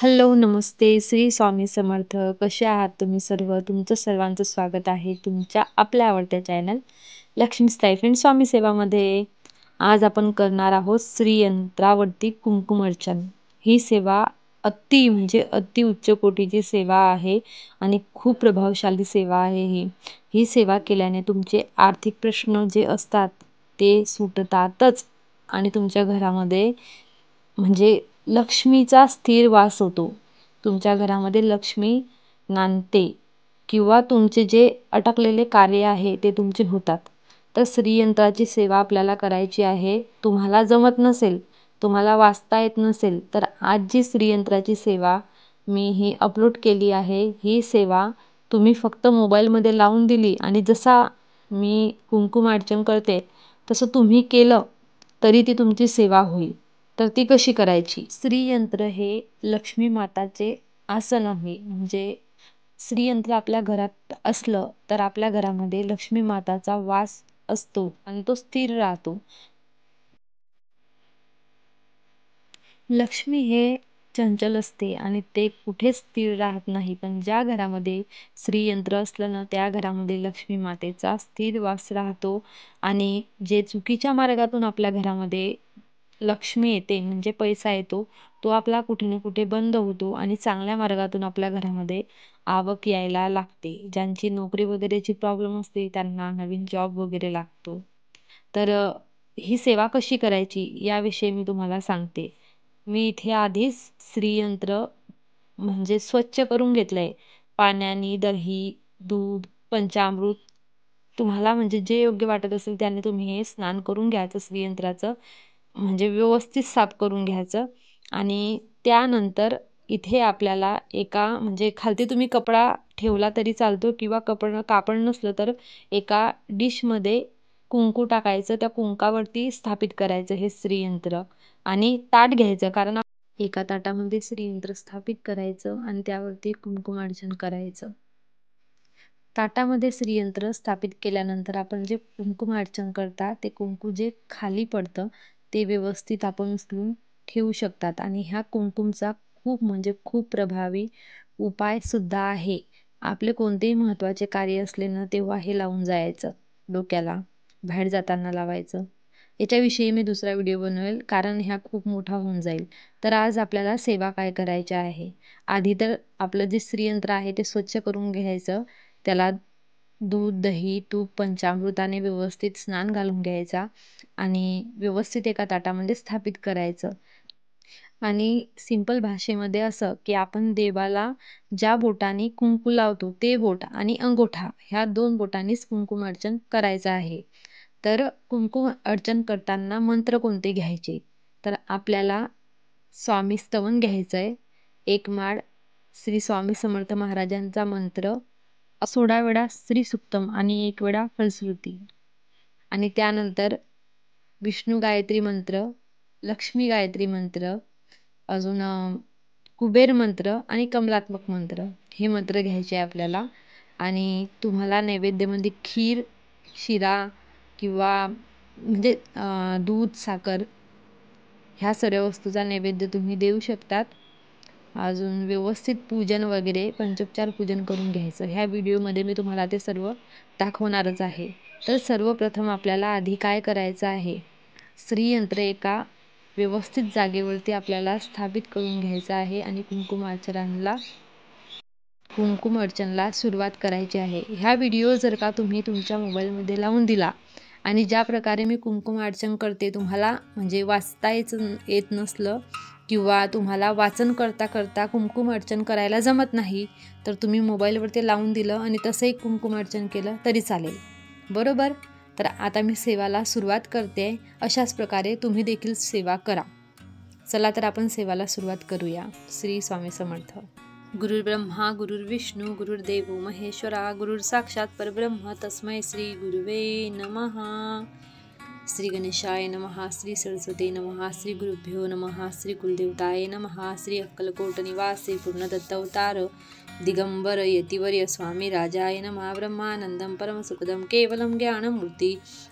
Hello, नमस्ते. श्री स्वामी समर्थ. कसे आहात तुम्ही सर्व? तुमचं सर्वांचं स्वागत आहे तुमच्या आपल्या आवडत्या चॅनल लक्ष्मी स्टायफंड स्वामी सेवामध्ये. आज आपण करणार आहोत श्रीयंत्रावरती कुंकुमार्चन. ही सेवा अति उच्च कोटीची सेवा आहे आणि खूप प्रभावशाली सेवा आहे ही. ही सेवा केल्याने तुमचे आर्थिक प्रश्न जे असतात ते सुटतातच आणि तुमच्या घरामध्ये म्हणजे लक्ष्मीचा स्थिर वास होतो. तुमच्या घरामध्ये लक्ष्मी नांदते किंवा तुमचे जे अटकलेले कार्य आहे ते तुमचे होतात. तर श्रीयंत्राची सेवा आपल्याला करायची आहे. तुम्हाला जमत नसेल, तुम्हाला वाचता येत नसेल, तर आज जी श्रीयंत्राची सेवा मी ही अपलोड केली आहे, ही सेवा तुम्ही फक्त मोबाईलमध्ये लावून दिली आणि जसा मी कुंकुमार्चन करते तसं तुम्ही केलं तरी ती तुमची सेवा होईल. तर ती कशी करायची? श्रीयंत्र हे लक्ष्मी माताचे आसन आहे. म्हणजे श्रीयंत्र आपल्या घरात असलं तर आपल्या घरामध्ये लक्ष्मी माताचा वास असतो आणि तो स्थिर राहतो. लक्ष्मी हे चंचल असते आणि ते कुठेच स्थिर राहत नाही. पण ज्या घरामध्ये श्रीयंत्र असलं ना, त्या घरामध्ये लक्ष्मी मातेचा स्थिर वास राहतो आणि जे चुकीच्या मार्गातून आपल्या घरामध्ये लक्ष्मी येते म्हणजे पैसा येतो, तो आपला कुठे ना कुठे बंद होतो आणि चांगल्या मार्गातून आपल्या घरामध्ये आवक यायला लागते. ज्यांची नोकरी वगैरेची प्रॉब्लेम असते त्यांना नवीन जॉब वगैरे लागतो. तर ही सेवा कशी करायची याविषयी मी तुम्हाला सांगते. मी इथे आधीच श्रीयंत्र म्हणजे स्वच्छ करून घेतलंय. पाण्याने, दही, दूध, पंचामृत तुम्हाला म्हणजे जे योग्य वाटत असेल त्याने तुम्ही हे स्नान करून घ्यायचं श्रीयंत्राचं. म्हणजे व्यवस्थित साफ करून घ्यायचं आणि त्यानंतर इथे आपल्याला एका म्हणजे खालती तुम्ही कपडा ठेवला तरी चालतो किंवा कापड नसलं तर एका डिशमध्ये कुंकू टाकायचं. त्या कुंकावरती स्थापित करायचं हे श्रीयंत्र आणि ताट घ्यायचं, कारण एका ताटामध्ये श्रीयंत्र स्थापित करायचं आणि त्यावरती कुंकुमार्चन करायचं. ताटामध्ये श्रीयंत्र स्थापित केल्यानंतर आपण जे कुंकुमार्चन करता ते कुंकू जे खाली पडतं ते व्यवस्थित आपण उचलून ठेवू शकतात. आणि ह्या कुंकुमचा खूप म्हणजे खूप प्रभावी उपाय सुद्धा आहे. आपले कोणतेही महत्त्वाचे कार्य असले ना तेव्हा हे लावून जायचं डोक्याला, बाहेर जाताना लावायचं. याच्याविषयी मी दुसरा व्हिडिओ बनवेल कारण ह्या खूप मोठा होऊन जाईल. तर आज आपल्याला सेवा काय करायची आहे. आधी तर आपलं जे श्रीयंत्र आहे ते स्वच्छ करून घ्यायचं. त्याला दूध, दही, तूप, पंचामृताने व्यवस्थित स्नान घालून घ्यायचा आणि व्यवस्थित एका ताटामध्ये स्थापित करायचं. आणि सिंपल भाषेमध्ये असं की आपण देवाला ज्या बोटाने कुंकू लावतो ते बोट आणि अंगोठा ह्या 2 बोटांनीच कुंकुमार्चन करायचं आहे. तर कुंकुम अर्चन करताना मंत्र कोणते घ्यायचे? तर आपल्याला स्वामी स्तवन घ्यायचंय. एक माळ श्री स्वामी समर्थ महाराजांचा मंत्र, 16 वेळा श्री सुक्तम आणि 1 वेळा फलश्रुती आणि त्यानंतर विष्णू गायत्री मंत्र, लक्ष्मी गायत्री मंत्र, अजून कुबेर मंत्र आणि कमलात्मक मंत्र हे मंत्र घ्यायचे आहे आपल्याला. आणि तुम्हाला नैवेद्यामध्ये खीर, शिरा किंवा म्हणजे दूध, साखर ह्या सर्व वस्तूचा नैवेद्य तुम्ही देऊ शकतात. अजून व्यवस्थित पूजन वगैरे पंचोपचार पूजन करून घ्यायचं. ह्या व्हिडिओमध्ये मी तुम्हाला ते सर्व दाखवणारच आहे. तर सर्वप्रथम आपल्याला आधी काय करायचं आहे, श्रीयंत्र एका व्यवस्थित जागेवरती आपल्याला स्थापित करून घ्यायचं आहे आणि कुंकुमार्चनला सुरुवात करायची आहे. ह्या व्हिडिओ जर का तुम्ही तुमच्या मोबाईलमध्ये लावून दिला आणि ज्या प्रकारे मी कुंकुमार्चन करते तुम्हाला म्हणजे वाचता येत नसलं किंवा तुम्हाला वाचन करता करता कुंकुमार्चन करायला जमत नाही, तर तुम्ही मोबाईलवरती लावून दिलं आणि तसंही कुंकुमार्चन केलं तरी चालेल, बरोबर. तर आता मी सेवाला सुरुवात करते. अशाच प्रकारे तुम्ही देखील सेवा करा. चला तर आपण सेवाला सुरुवात करूया. श्री स्वामी समर्थ. गुरुर्ब्रह्मा गुरुर्विष्णू गुरुर्देवो महेश्वरा, गुरुर साक्षात परब्रह्म तस्मै श्री गुरुवे नमः. श्री गणेशाय नमः, श्री सरस्वती नमः, श्री गुरुभ्यो नमः, श्री कुलदेवताय नमः, श्री अक्कलकोट निवासी पूर्णदत्त अवतार दिगंबर यतिवर्य स्वामी राजाय नमः. ब्रह्मानंदं परमसुखदं केवलं ज्ञानमूर्ति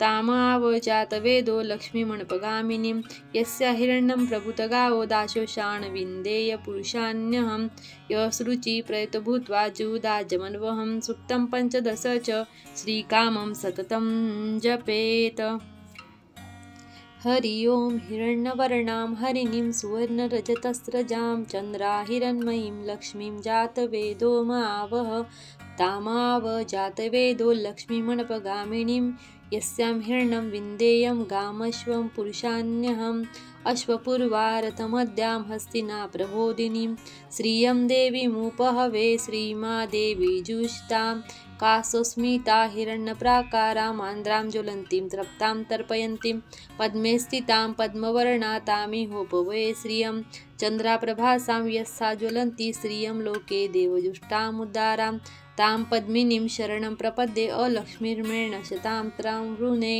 तामावजातवेदो लक्ष्मीमणपगामिनीं यस्या हिरण्यं प्रभूतगावो दाशोषाण विन्देय पुरुषान्यहं यशरुचि प्रयतो भूत्वा जूदाजमन्वहं सुक्तं पञ्चदश च श्रीकामं सततं जपेत। हरि ओं हिरण्यवर्णां हरिणीं सुवर्णरजतस्रजां चन्द्राहिरण्मयीं लक्ष्मीं जातवेदो मावह तामावजातवेदो लक्ष्मीमणपगामिनीं यस्यां हिरण्यं विन्देयं गामश्वं पुरुषान्यहम् अश्वपूर्वारतमद्यां हस्तिना प्रबोधिनीं श्रियं देवीमुपहवे श्रीमादेवी जुष्टां कासोस्मिता हिरण्यप्राकाराम् आन्द्रां ज्वलन्तीं तृप्तां तर्पयन्तीं पद्मे स्थितां पद्मवर्णातामिहोपवे श्रियं चन्द्राप्रभासां यस्सा ज्वलन्ती श्रियं लोके देवजुष्टामुद्धारां तां पद्मिनीं शरणं प्रपद्ये अलक्ष्मीर्मेण शतां त्रां वृणे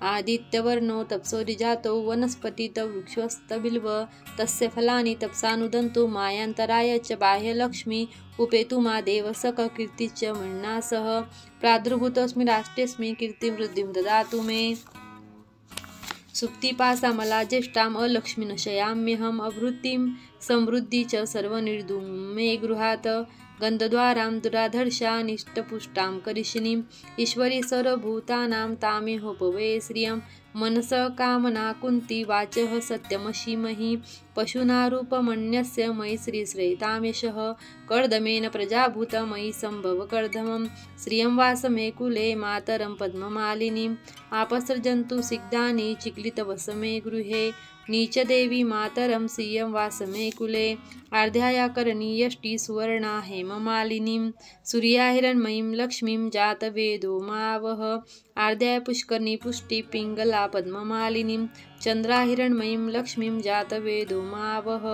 आदित्यवर्णो तपसोरिजातो वनस्पतित वृक्षस्तबिल्व तस्य फलानि तपसानुदन्तु मायान्तराय च बाह्यलक्ष्मी उपेतु मा देवसककीर्ति च मन्ना सह प्रादुर्भूतोऽस्मि राष्ट्रेऽस्मि कीर्तिं वृद्धिं ददातु मे। सुप्तिपासामला ज्येष्ठाम् अलक्ष्मीनशयाम्यहम् अभृतिं समृद्धि च सर्वनिर्धूं मे गृहात् गन्धद्वारां दुराधर्षानिष्टपुष्टां करिष्यिनीम् ईश्वरी सर्वभूतानां तामिहोपवे श्रियं मनसः कामना कुन्ती वाचः सत्यमशीमहि पशूनारूपमन्यस्य मयि श्रीश्रयितामेषः कर्दमेन प्रजाभूत मयि सम्भव कर्दमं श्रियं वासमे कुले मातरं पद्ममालिनीम् आपसृजन्तु सिग्धानि चिक्लितवसमे गृहे नीचदेवी मातरं श्रियं वासमे कुले आर्ध्याया करणीयष्टि सुवर्णा हेममालिनीं सूर्याहिरण्मयीं लक्ष्मीं जातवेदो मावह आर्ध्याय पुष्करणी पुष्टि पिङ्गला पद्ममालिनीं चन्द्राहिरण्मयीं लक्ष्मीं जातवेदो मावह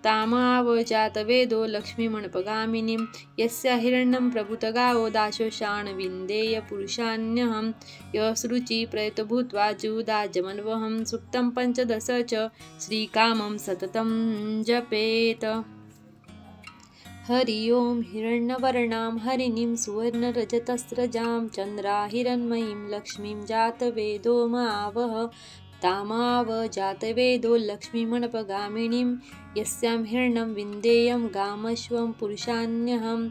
तामावजातवेदो लक्ष्मीमणपगामिनीं यस्या हिरण्यं प्रभूतगावो दाशोषाण विन्देय पुरुषान्यहं यशरुचि प्रयतो भूत्वा जूदाजमन्वहं सुक्तं पञ्चदश च श्रीकामं सततं जपेत। हरि ओं हिरण्यवर्णां हरिणीं सुवर्णरजतस्रजां चन्द्राहिरण्मयीं लक्ष्मीं जातवेदो मावह तामावजातवेदो लक्ष्मीमणपगामिनीं यस्यां हिरण्यं विन्देयं गामश्वं पुरुषान्यहम्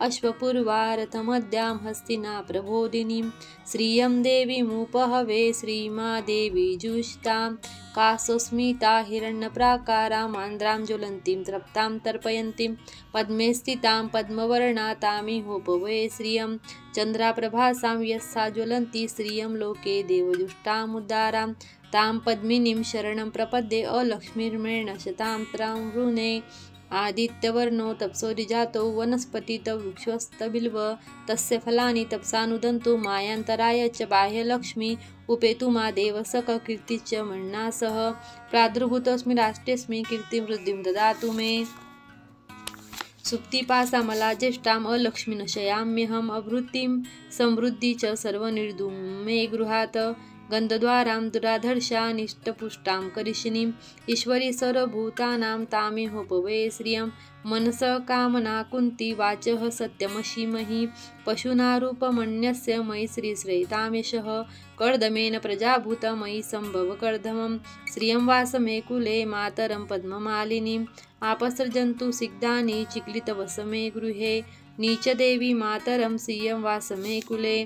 अश्वपूर्वारतमद्यां हस्तिना प्रबोधिनीं श्रियं देवीमुपहवे श्रीमादेवी जुष्टां कासोस्मिता हिरण्यप्राकाराम् आन्द्रां ज्वलन्तीं तृप्तां तर्पयन्तीं पद्मे स्थितां पद्मवर्णातामिहोपवे श्रियं चन्द्राप्रभासां यस्सा ज्वलन्ती श्रियं लोके देवजुष्टामुद्धारां तां पद्मिनीं शरणं प्रपद्ये अलक्ष्मीर्मेण शतां त्रां वृणे आदित्यवर्णो तपसोरिजातो वनस्पतित वृक्षस्तबिल्व तस्य फलानि तपसानुदन्तु मायान्तराय च बाह्यलक्ष्मी उपेतु मा देवसककीर्ति च मन्ना सह प्रादुर्भूतोऽस्मि राष्ट्रेऽस्मि कीर्तिं वृद्धिं ददातु मे। सुप्तिपासामला ज्येष्ठाम् अलक्ष्मीनशयाम्यहम् अभृतिं समृद्धि च सर्वनिर्धूं मे गृहात् गन्धद्वारां दुराधर्षानिष्टपुष्टां करिष्यिनीम् ईश्वरी सर्वभूतानां तामिहोपवे श्रियं मनसः कामना कुन्ती वाचः सत्यमशीमहि पशूनारूपमन्यस्य मयि श्रीश्रयितामेषः कर्दमेन प्रजाभूत मयि सम्भव कर्दमं श्रियं वासमे कुले मातरं पद्ममालिनीम् आपसृजन्तु सिग्धानि चिक्लितवसमे गृहे नीचदेवी मातरं श्रियं वासमे कुले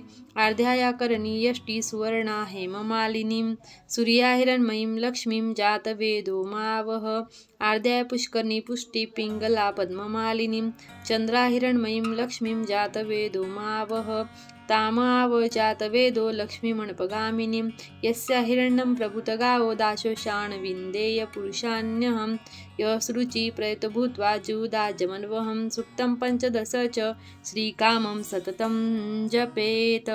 आर्ध्याया करणीयष्टि सुवर्णा हेममालिनीं सूर्याहिरण्मयीं लक्ष्मीं जातवेदो मावह आर्ध्याय पुष्करणी पुष्टि पिङ्गला पद्ममालिनीं चन्द्राहिरण्मयीं लक्ष्मीं जातवेदो मावह तामावजातवेदो लक्ष्मीमणपगामिनीं यस्या हिरण्यं प्रभूतगावो दाशोषाण विन्देय पुरुषान्यहं यशरुचि प्रयतो भूत्वा जूदाजमन्वहं सुक्तं पञ्चदश च श्रीकामं सततं जपेत।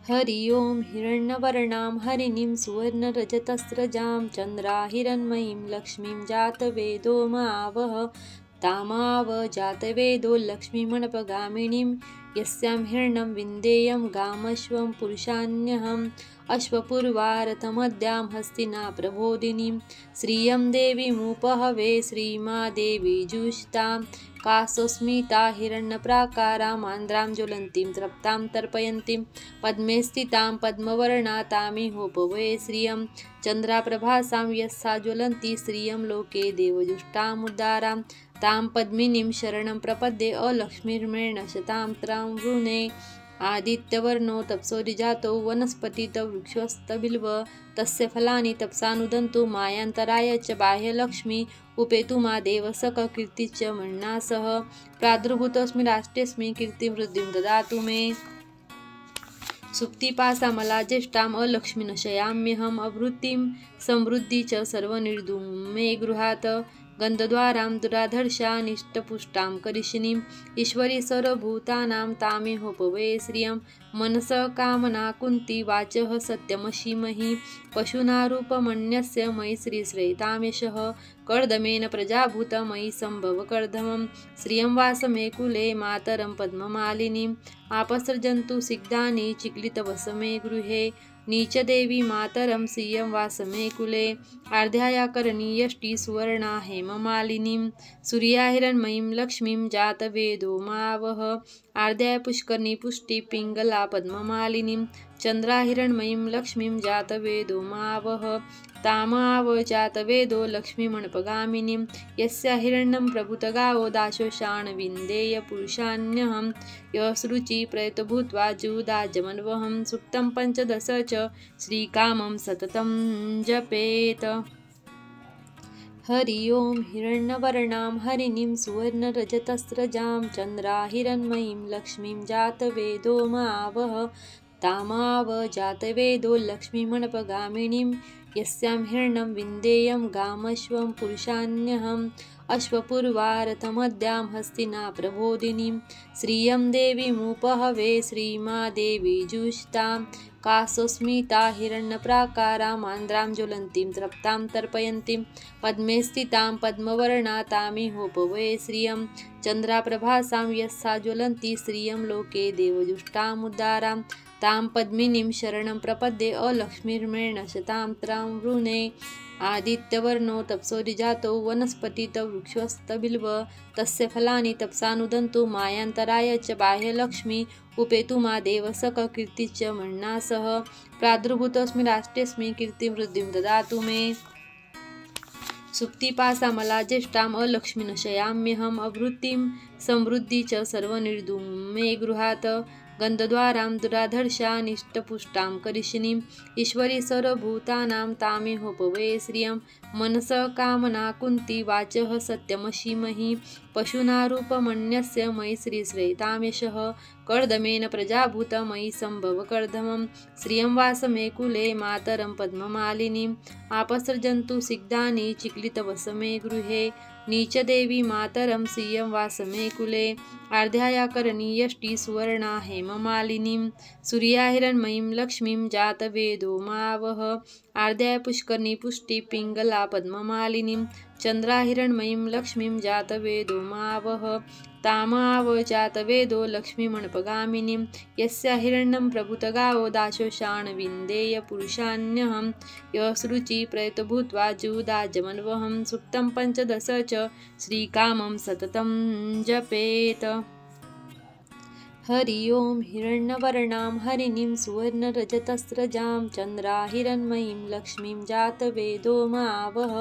हरि ओं हिरण्यवर्णां हरिणीं सुवर्णरजतस्रजां चन्द्राहिरण्मयीं लक्ष्मीं जातवेदो मावह तामावजातवेदो लक्ष्मीमणपगामिनीं यस्यां हिरण्यं विन्देयं गामश्वं पुरुषान्यहम् अश्वपूर्वारतमद्यां हस्तिना प्रबोधिनीं श्रियं देवीमुपहवे श्रीमादेवी जुष्टां कासोस्मिता हिरण्यप्राकारामान्द्रां ज्वलन्तीं तृप्तां तर्पयन्तीं पद्मे स्थितां पद्मवर्णातामिहोपवे श्रियं चन्द्राप्रभासां यस्सा ज्वलन्ती श्रियं लोके देवजुष्टामुद्धारां तां पद्मिनीं शरणं प्रपद्ये अलक्ष्मीर्मेण शतां त्रां वृणे आदित्यवर्णो तपसोरिजातो वनस्पतित वृक्षस्तबिल्व तस्य फलानि तपसानुदन्तु मायान्तराय च बाह्यलक्ष्मी उपेतु मा देवसक कीर्तिश्च मन्ना सह प्रादुर्भूतोऽस्मि राष्ट्रेऽस्मि कीर्तिवृद्धिं ददातु मे सुप्तिपासामला ज्येष्ठाम् अलक्ष्मीन् शयाम्यहम् अवृत्तिं समृद्धि च सर्वनिर्धूं मे गृहात् गन्धद्वारां दुराधर्षानिष्टपुष्टां करिष्यिनीम् ईश्वरी सर्वभूतानां तामेहोपवे श्रियं मनसः कामना कुन्ती वाचः सत्यमशीमहि पशूनारूपमन्यस्य मयि श्रीश्रेतामेषः कर्दमेन प्रजाभूत मयि सम्भव कर्दमं श्रियं वासमे कुले मातरं पद्ममालिनीम् आपसर्जन्तु सिग्धानि चिक्लितवसमे गृहे नीचदेवी मातरं श्रियं वासमे कुले आर्ध्याया करणीयष्टि सुवर्णा हेममालिनीं सूर्या हिरण्मयीं लक्ष्मीं जातवेदो मावह आर्ध्याय पुष्करणी पुष्टि पिङ्गला पद्ममालिनीं चन्द्रा हिरण्मयीं लक्ष्मीं जातवेदो मावह तामाव जातवेदो लक्ष्मीमणपगामिनीं यस्या हिरण्यं प्रभूतगावो दाशोषाण विन्देय पुरुषान्यहं यशरुचि प्रयतो भूत्वा जुदाजमन्वहं सुक्तं पञ्चदश च श्रीकामं सततं जपेत। हरि ओं हिरण्यवर्णां हरिणीं सुवर्णरजतस्रजां चन्द्रा हिरण्मयीं लक्ष्मीं जातवेदो मावह तामाव जातवेदो लक्ष्मीमणपगामिनीं यस्यां हिरण्यं विन्देयं गामश्वं पुरुषान्यहम् अश्वपूर्वारतमद्यां हस्तिना प्रबोधिनीं श्रियं देवीमुपहवे श्रीमादेवी जुष्टां कासोस्मिता हिरण्यप्राकारामान्द्रां ज्वलन्तीं तृप्तां तर्पयन्तीं पद्मे स्थितां पद्मवर्णातामिहोपवे श्रियं चन्द्राप्रभासां यस्सा ज्वलन्ती श्रियं लोके देवजुष्टामुद्धारां तां पद्मिनीं शरणं प्रपद्ये अलक्ष्मीर्मेण शतां त्रां वृणे आदित्यवर्णो तपसोरिजातो वनस्पतित वृक्षस्तबिल्व तस्य फलानि तपसानुदन्तु मायान्तराय च बाह्यलक्ष्मी उपेतु मा देवसक कीर्तिश्च मन्ना सह प्रादुर्भूतोऽस्मि राष्ट्रेऽस्मि कीर्तिवृद्धिं ददातु मे सुप्तिपासामला ज्येष्ठाम् अलक्ष्मीन् शयाम्यहम् अवृत्तिं समृद्धि च सर्वनिर्धूं मे गृहात् गन्धद्वारां दुराधर्षानिष्टपुष्टां करिष्यिनीम् ईश्वरी सर्वभूतानां तामेहोपवे श्रियं मनसः कामना कुन्ती वाचः सत्यमशीमहि पशूनारूपमन्यस्य मयि श्रीश्रेतामेषः कर्दमेन प्रजाभूत मयि सम्भव कर्दमं श्रियं वासमे कुले मातरं पद्ममालिनीम् आपसर्जन्तु सिग्धानि चिक्लितवसमे गृहे नीचदेवी मातरं श्रियं वासमे कुले आर्ध्याया करणीयष्टि सुवर्णा हेममालिनीं सूर्या हिरण्मयीं लक्ष्मीं जातवेदो मावह आर्ध्याय पुष्करणी पुष्टि पिङ्गला पद्ममालिनीं चन्द्रा हिरण्मयीं लक्ष्मीं जातवेदो मावह तामाव जातवेदो लक्ष्मीमणपगामिनीं यस्या हिरण्यं प्रभूतगावो दाशोषाण विन्देय पुरुषान्यहं यशरुचि प्रयतो भूत्वा जुदाजमन्वहं सुक्तं पञ्चदश च श्रीकामं सततं जपेत। हरि ओं हिरण्यवर्णां हरिणीं सुवर्णरजतस्रजां चन्द्रा हिरण्मयीं लक्ष्मीं जातवेदो मावह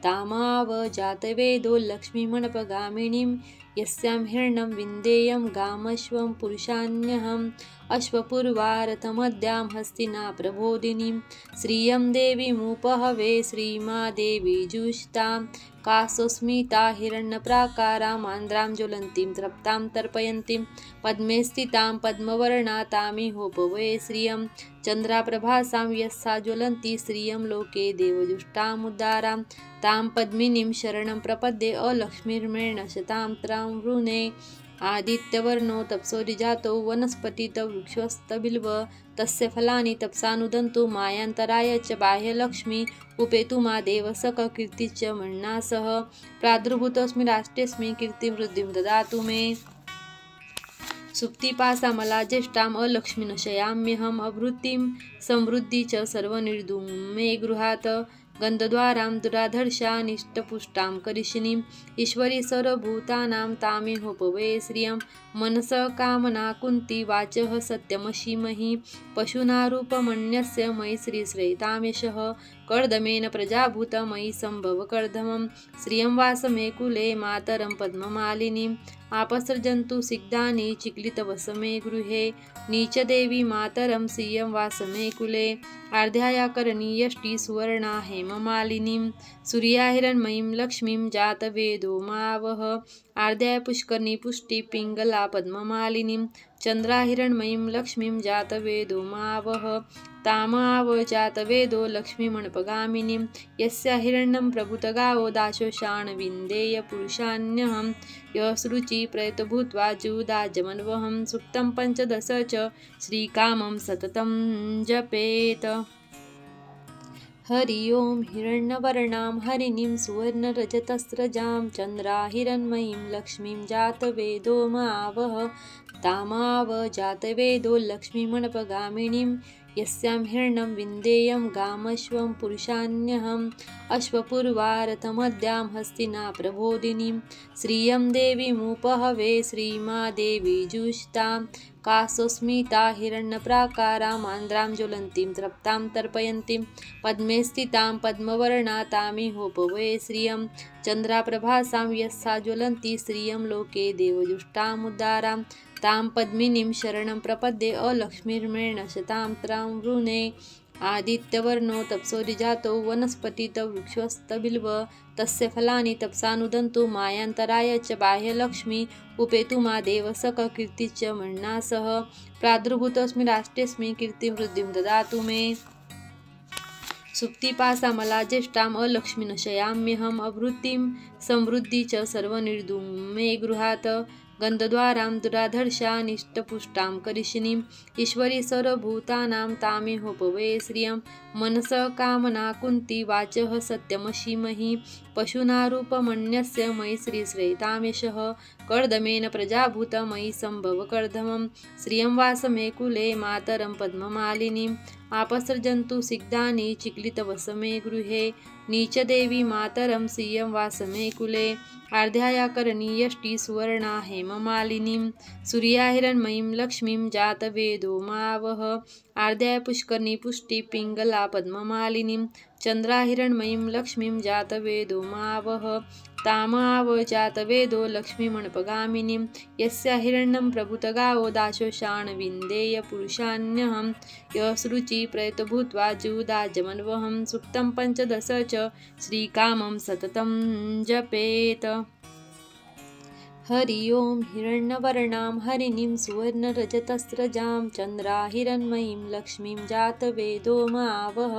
तामाव जातवेदो लक्ष्मीमणपगामिनीं यस्यां हिरण्यं विन्देयं गामश्वं पुरुषान्यहम् अश्वपूर्वारतमद्यां हस्तिना प्रबोधिनीं श्रियं देवीमुपहवे श्रीमादेवी जुष्टां कासोस्मिता हिरण्यप्राकारामान्द्रां ज्वलन्तीं तृप्तां तर्पयन्तीं पद्मे स्थितां पद्मवर्णातामिहोपवे श्रियं चन्द्राप्रभासां यस्सा ज्वलन्ती श्रियं लोके देवजुष्टामुद्धारां तां पद्मिनीं शरणं प्रपद्ये अलक्ष्मीर्मेण शतां त्रां वृणे आदित्यवर्णो तपसोरिजातो वनस्पतित वृक्षस्तबिल्व तस्य फलानि तपसानुदन्तु मायान्तराय च बाह्यलक्ष्मी उपेतु मा देवसक कीर्तिश्च मन्ना सह प्रादुर्भूतोऽस्मि राष्ट्रेऽस्मि कीर्तिवृद्धिं ददातु मे सुप्तिपासामला ज्येष्ठाम् अलक्ष्मीन् शयाम्यहम् अभृतिं समृद्धि च सर्वनिर्धूं मे गृहात् गन्धद्वारां दुराधर्षानिष्टपुष्टां करिष्यिनीम् ईश्वरी सर्वभूतानां तामेहोपवे श्रियं मनसः कामना कुन्ती वाचः सत्यमशीमहि पशूनारूपमन्यस्य मयि श्रीश्रेतामेशः कर्दमेन प्रजाभूत मयि सम्भव कर्दमं श्रियं वासमे कुले मातरं पद्ममालिनीम् आपसर्जन्तु सिग्धानि चिक्लितवसमे गृहे नीचदेवी मातरं श्रियं वासमे कुले आर्ध्याया करणीयष्टि सुवर्णा हेममालिनीं सूर्याहिरण्मयीं लक्ष्मीं जातवेदो मावह आर्ध्याय पुष्करणी पुष्टि पिङ्गला पद्ममालिनीं चन्द्राहिरण्मयीं लक्ष्मीं जातवेदो मावह तामाव जातवेदो लक्ष्मीमणपगामिनीं यस्या हिरण्यं प्रभूतगावो दाशोषाण विन्देय पुरुषान्यहं यशरुचि प्रयत भूत्वा जुदाजमन्वहं सुक्तं पञ्चदश च श्रीकामं सततं जपेत। हरि ओं हिरण्यवर्णां हरिणीं सुवर्णरजतस्रजां चन्द्राहिरण्मयीं लक्ष्मीं जातवेदो मावह तामाव जातवेदो लक्ष्मीमणपगामिनीं यस्यां हिरण्यं विन्देयं गामश्वं पुरुषान्यहम् अश्वपूर्वारथमद्यां हस्तिना प्रबोधिनीं श्रियं देवीमुपहवे श्रीमादेवी जुष्टां कासोस्मिता हिरण्यप्राकाराम् आन्द्रां ज्वलन्तीं तृप्तां तर्पयन्तीं पद्मे स्थितां पद्मवर्णा तामिहोपवे श्रियं चन्द्राप्रभासां यस्सा ज्वलन्ती श्रियं लोके देवजुष्टामुद्धारां तां पद्मिनीं शरणं प्रपद्ये अलक्ष्मीर्मेण शतां त्रां वृणे आदित्यवर्णो तपसोरिजातो वनस्पतितो वृक्षस्तबिल्व तस्य फलानि तपसानुदन्तु मायान्तराय च बाह्यलक्ष्मी उपेतु मा देव सककीर्ति च मन्ना सह प्रादुर्भूतोऽस्मि राष्ट्रेऽस्मि कीर्तिं वृद्धिं ददातु मे। सुप्तिपासामला ज्येष्ठाम् अलक्ष्मीन् शयाम्यहम् अभृतिं समृद्धि च सर्वनिर्धूं मे गृहात् गन्धद्वारां दुराधर्षानिष्टपुष्टां करिष्यिनीम् ईश्वरी सर्वभूतानां तामेहोपवे श्रियं मनसः कामना कुन्ती वाचः सत्यमशीमहि पशूनारूपमन्यस्य मयि श्रीश्रेतामेशः कर्दमेन प्रजाभूत मयि सम्भव कर्दमं श्रियं वासमे कुले मातरं पद्ममालिनीम् आपसर्जन्तु सिग्धानि चिक्लितवसमे गृहे नीचदेवी मातरं श्रियं वासमे कुले आर्ध्याया करणीयष्टि सुवर्णा हेममालिनीं सूर्याहिरण्मयीं लक्ष्मीं जातवेदो मावह आर्ध्याय पुष्करणी पुष्टि पिङ्गला पद्ममालिनीं चन्द्राहिरण्मयीं लक्ष्मीं जातवेदो मावह तामाव जातवेदो लक्ष्मीमणपगामिनीं यस्या हिरण्यं प्रभूतगावो दाशोषाण विन्देय पुरुषान्यहं यशरुचि प्रयत भूत्वा जुदाजमन्वहं सुक्तं पञ्चदश च श्रीकामं सततं जपेत। हरि ओं हिरण्यवर्णां हरिणीं सुवर्णरजतस्रजां चन्द्राहिरण्मयीं लक्ष्मीं जातवेदो मावह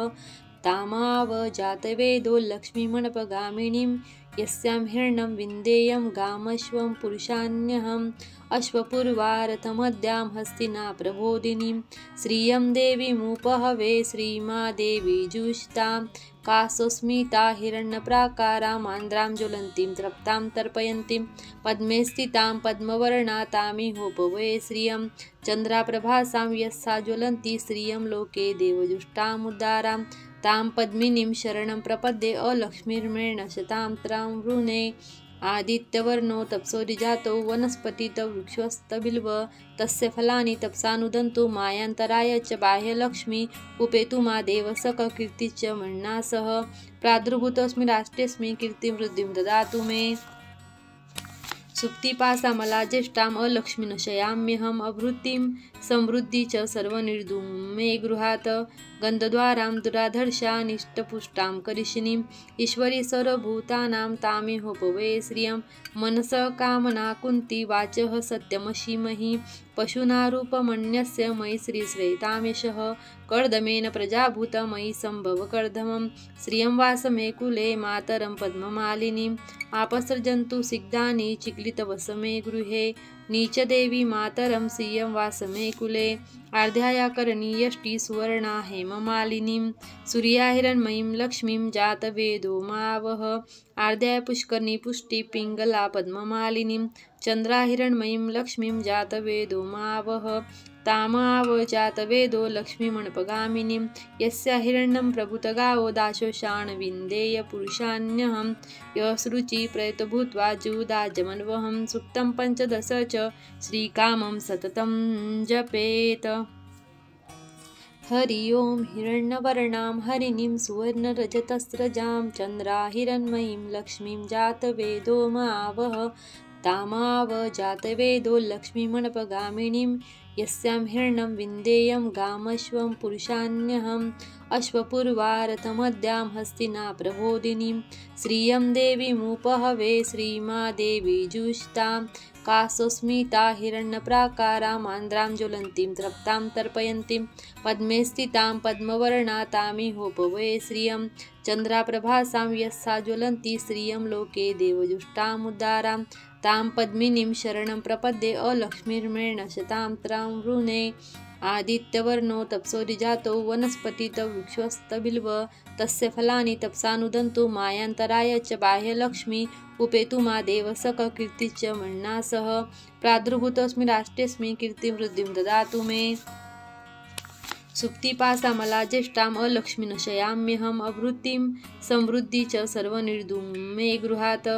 तामाव जातवेदो लक्ष्मीमणपगामिनीं यस्यां हिरण्यं विन्देयं गामश्वं पुरुषान्यहम् अश्वपूर्वारथमद्यां हस्तिना प्रबोधिनीं श्रियं देवीमुपहवे श्रीमादेवी जुष्टां कासोस्मिता हिरण्यप्राकाराम् आन्द्रां ज्वलन्तीं तृप्तां तर्पयन्तीं पद्मे स्थितां पद्मवर्णा तामिहोपवे श्रियं चन्द्राप्रभासां यस्सा ज्वलन्ती श्रियं लोके देवजुष्टामुद्धारां तां पद्मिनीं शरणं प्रपद्ये अलक्ष्मीर्मेण शतां त्रां वृणे आदित्यवर्णो तपसोरिजातो वनस्पतितो वृक्षस्तबिल्व तस्य फलानि तपसानुदन्तु मायान्तराय च बाह्यलक्ष्मी उपेतु मा देव सककीर्ति च मन्ना सह प्रादुर्भूतोऽस्मि राष्ट्रेऽस्मि कीर्तिं वृद्धिं ददातु मे। सुप्तिपासामला ज्येष्ठाम् अलक्ष्मीन् शयाम्यहम् अभृतिं समृद्धि च सर्वनिर्धूं मे गृहात् गन्धद्वारां दुराधर्षानिष्टपुष्टां करिष्यिनीम् ईश्वरी सर्वभूतानां तामेहोपवे श्रियं मनसः कामना कुन्ती वाचः सत्यमशीमहि पशूनारूपमन्यस्य मयि श्रीश्रेतामेशः कर्दमेन प्रजाभूत मयि सम्भव कर्दमं श्रियं वासमे कुले मातरं पद्ममालिनीम् आपसर्जन्तु सिग्धानि चिक्लितवसमे गृहे नीचदेवी मातरं श्रियं वासमे कुले आर्ध्याया करणीयष्टि सुवर्णा हेममालिनीं सूर्याहिरण्मयीं लक्ष्मीं जातवेदो मावह आर्ध्याय पुष्करणी पुष्टि पिङ्गला पद्ममालिनीं चन्द्राहिरण्मयीं लक्ष्मीं जातवेदो मावह तामाव जातवेदो लक्ष्मीमणपगामिनीं यस्या हिरण्यं प्रभुतगावो दाशोषाण विन्देय पुरुषान्यहं यशरुचि प्रयतो भूत्वा जूदाजमन्वहं सुक्तं पञ्चदश च श्रीकामं सततं जपेत। हरि ओं हिरण्यवर्णां हरिणीं सुवर्णरजतस्रजां चन्द्राहिरण्मयीं लक्ष्मीं जातवेदो मावह तामाव जातवेदो लक्ष्मीमणपगामिनीं यस्यां हिरण्यं विन्देयं गामश्वं पुरुषान्यहम् अश्वपूर्वारथमद्यां हस्तिना प्रबोधिनीं श्रियं देवीमुपहवे श्रीमादेवी जुष्टां कासोस्मिता हिरण्यप्राकारामान्द्रां ज्वलन्तीं तृप्तां तर्पयन्तीं पद्मे स्थितां पद्मवर्णातामिहोपवे श्रियं चन्द्राप्रभासां यस्सा ज्वलन्ती श्रियं लोके देवजुष्टामुद्धारां तां पद्मिनीं शरणं प्रपद्ये अलक्ष्मीर्मेण शतां त्रां वृणे आदित्यवर्णो तपसोरिजातो वनस्पतितो वृक्षस्तबिल्व तस्य फलानि तपसानुदन्तु मायान्तराय च बाह्यलक्ष्मी उपेतु मा देव सककीर्तिश्च मन्ना सह प्रादुर्भूतोऽस्मि राष्ट्रेऽस्मि कीर्तिं वृद्धिं ददातु मे। सुप्तिपासामला ज्येष्ठाम् अलक्ष्मीनशयाम्यहम् अवृत्तिं समृद्धि च सर्वनिर्धूं मे गृहात्